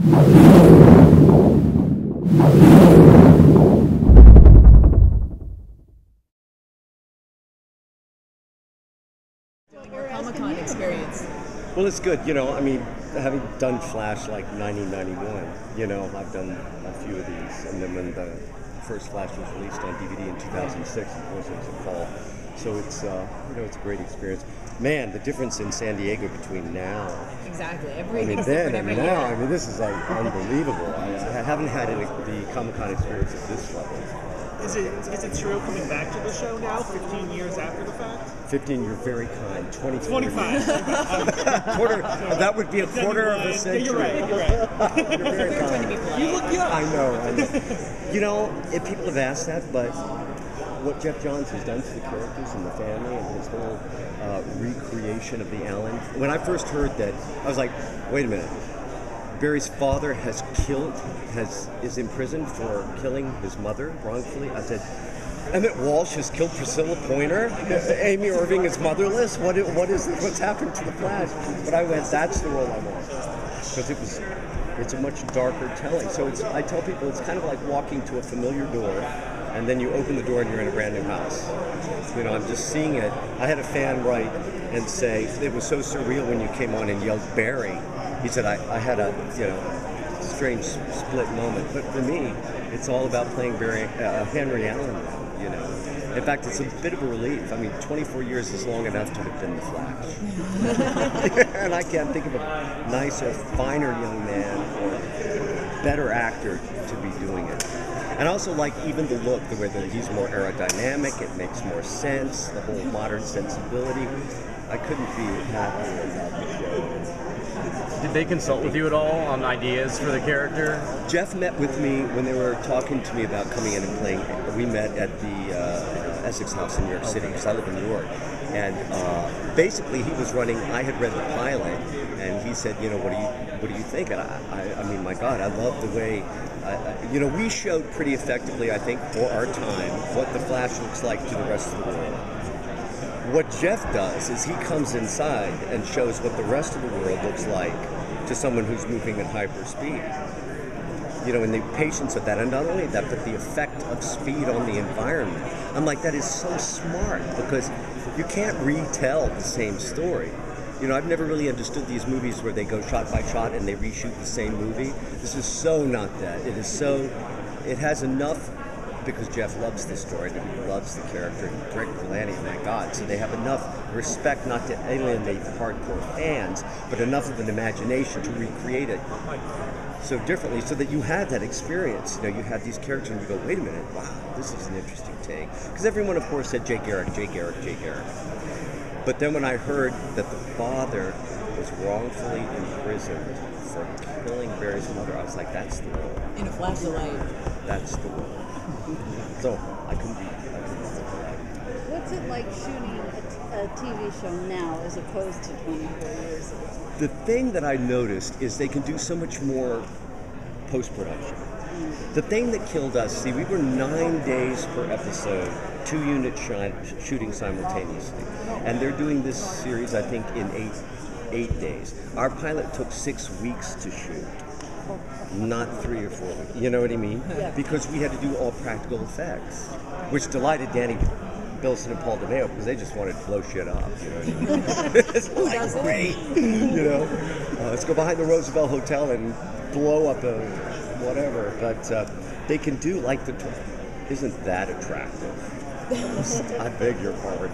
Your Comic-Con experience. Well, it's good. You know, I mean, having done Flash like 1991, you know, I've done a few of these. And then when the first Flash was released on DVD in 2006, of course, it was a fall. So it's, you know, it's a great experience. Man, the difference in San Diego between now. Exactly. Everything's different every year. I mean, this is like unbelievable. I haven't had the Comic-Con experience at this level. Is it true coming back to the show now, 15 years after the fact? 15, you're very kind. 25. Quarter. That would be a quarter of a century. You're right. You're very kind. You look young. I know. You know, if people have asked that, but what Jeff Johns has done to the characters and the family and his whole recreation of the Allen. When I first heard that, I was like, wait a minute. Barry's father is in prison for killing his mother wrongfully. I said, Emmett Walsh has killed Priscilla Pointer? Amy Irving is motherless? What's happened to the Flash? But I went, that's the role I want. Because it's a much darker telling. So I tell people it's kind of like walking to a familiar door, and then you open the door and you're in a brand new house. You know, I'm just seeing it. I had a fan write and say, it was so surreal when you came on and yelled Barry. He said, I had a, you know, strange split moment. But for me, it's all about playing Henry Allen, you know. In fact, it's a bit of a relief. I mean, 24 years is long enough to have been the Flash. And I can't think of a nicer, finer young man or better actor to be doing it. And I also like even the look, the way that he's more aerodynamic, it makes more sense, the whole modern sensibility. I couldn't be happier about the show. Did they consult with you at all on ideas for the character? Jeff met with me when they were talking to me about coming in and playing. We met at the Essex House in New York City, because I live in New York. And basically he was running, I had read the pilot, and he said, you know, what do you think? And I mean, my God, I love the way, you know, we showed pretty effectively, I think, for our time, what the Flash looks like to the rest of the world. What Jeff does is he comes inside and shows what the rest of the world looks like to someone who's moving at hyperspeed. You know, and the patience of that, and not only that, but the effect of speed on the environment. I'm like, that is so smart, because you can't retell the same story. You know, I've never really understood these movies where they go shot by shot and they reshoot the same movie. This is so not that. It has enough, because Jeff loves the story, and he loves the character, and Rick Galani, thank God. So they have enough respect not to alienate hardcore fans, but enough of an imagination to recreate it so differently, so that you had that experience. You know, you had these characters and you go, wait a minute, wow, this is an interesting take. Because everyone, of course, said Jay Garrick. But then when I heard that the father was wrongfully imprisoned for killing Barry's mother, I was like, that's the role. In a flash of light. That's the role. So I couldn't be. What's it like shooting a TV show now as opposed to 24 years ago? The thing that I noticed is they can do so much more post-production. The thing that killed us, see, we were 9 days per episode, 2 units shooting simultaneously. And they're doing this series, I think, in eight days. Our pilot took 6 weeks to shoot. Not 3 or 4 weeks. You know what I mean? Yeah. Because we had to do all practical effects, which delighted Danny Bilson and Paul DeMeo, because they just wanted to blow shit up. You know what I mean? It's like, great. You know, let's go behind the Roosevelt Hotel and blow up a whatever. But they can do like isn't that attractive? I beg your pardon.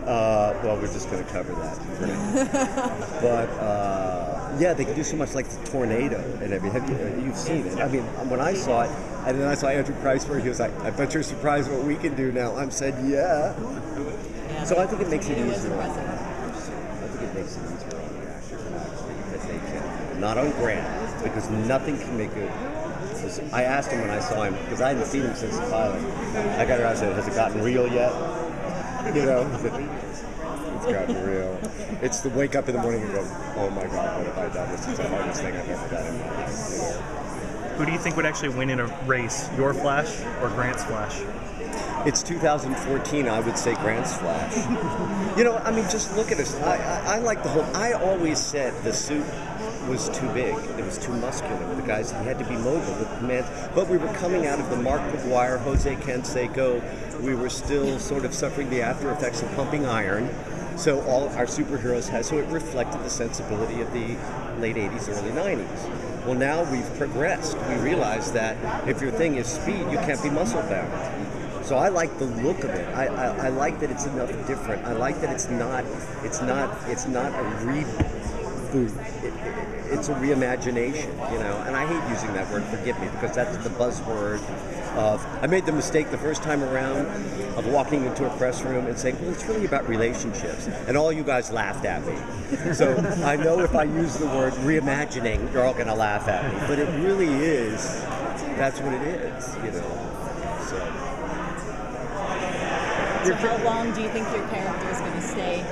Well, we're just going to cover that. But yeah, they can do so much, like the tornado and everything. You've seen it. I mean, when I saw it, and then I saw Andrew Kreisberg, he was like, I bet you're surprised what we can do now. I said, yeah. So I think it makes it easier. I think it makes it easier on the actors, actually, because they can. Not on Grant, because nothing can make it. I asked him when I saw him, because I hadn't seen him since the pilot. I got her, I said, has it gotten real yet? You know? He said, it's gotten real. It's the wake up in the morning and go, oh my God, what have I done? This is the hardest thing I've ever done in my life. You know? Who do you think would actually win in a race, your Flash or Grant's Flash? It's 2014, I would say Grant's Flash. You know, I mean, just look at us. I like the whole, I always said the suit was too big. It was too muscular. The guys, he had to be mobile. The commands, but we were coming out of the Mark McGuire, Jose Canseco. We were still sort of suffering the after effects of pumping iron. So all our superheroes had, so it reflected the sensibility of the late 80s, early 90s. Well, now we've progressed. We realize that if your thing is speed, you can't be muscle bound. So I like the look of it. I like that it's enough different. I like that it's not a reboot. It's a reimagination, you know. And I hate using that word, forgive me, because that's the buzzword of, I made the mistake the first time around of walking into a press room and saying, well, it's really about relationships. And all you guys laughed at me. So I know if I use the word reimagining, you're all going to laugh at me. But it really is, that's what it is, you know. So how long do you think your character is going to stay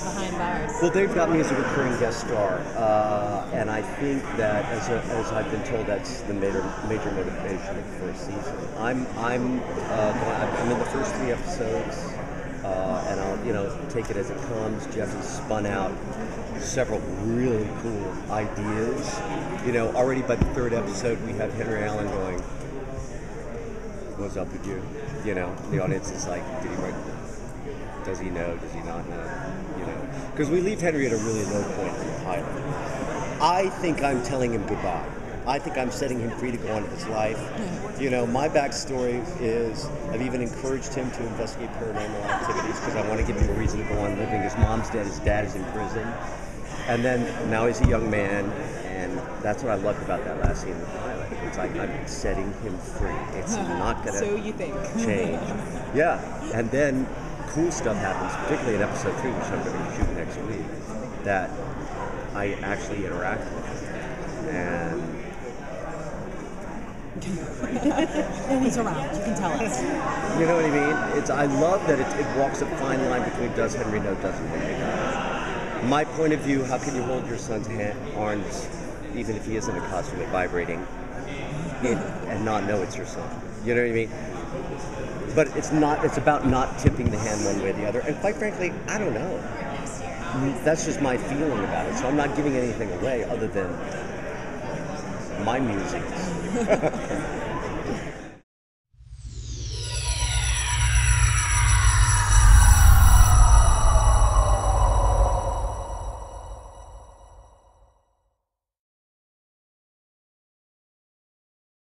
behind bars? Well, they've got me as a recurring guest star, and I think that, as I've been told, that's the major motivation of the first season. I'm in the first 3 episodes, and I'll take it as it comes. Jeff has spun out several really cool ideas. Already by the 3rd episode, we have Henry Allen going, "What's up with you?" The audience is like, did he write? Does he know? Does he not know? Because we leave Henry at a really low point in the pilot. I think I'm telling him goodbye. I think I'm setting him free to go on with his life. My backstory is I've even encouraged him to investigate paranormal activities because I want to give him a reason to go on living. His mom's dead, his dad is in prison. And then now he's a young man, and that's what I loved about that last scene in the pilot. It's like I'm setting him free. It's not going to So you think. change. Yeah, and then cool stuff happens, particularly in episode 3, which I'm going to shoot next week, that I actually interact with. And And he's around, you can tell us. you know what I mean? I love that it walks a fine line between does Henry know, doesn't Henry know. My point of view, how can you hold your son's arms, even if he isn't a costume, vibrating, and not know it's your son? You know what I mean? But it's about not tipping the hand one way or the other. And quite frankly, I don't know. That's just my feeling about it. So I'm not giving anything away other than my musings.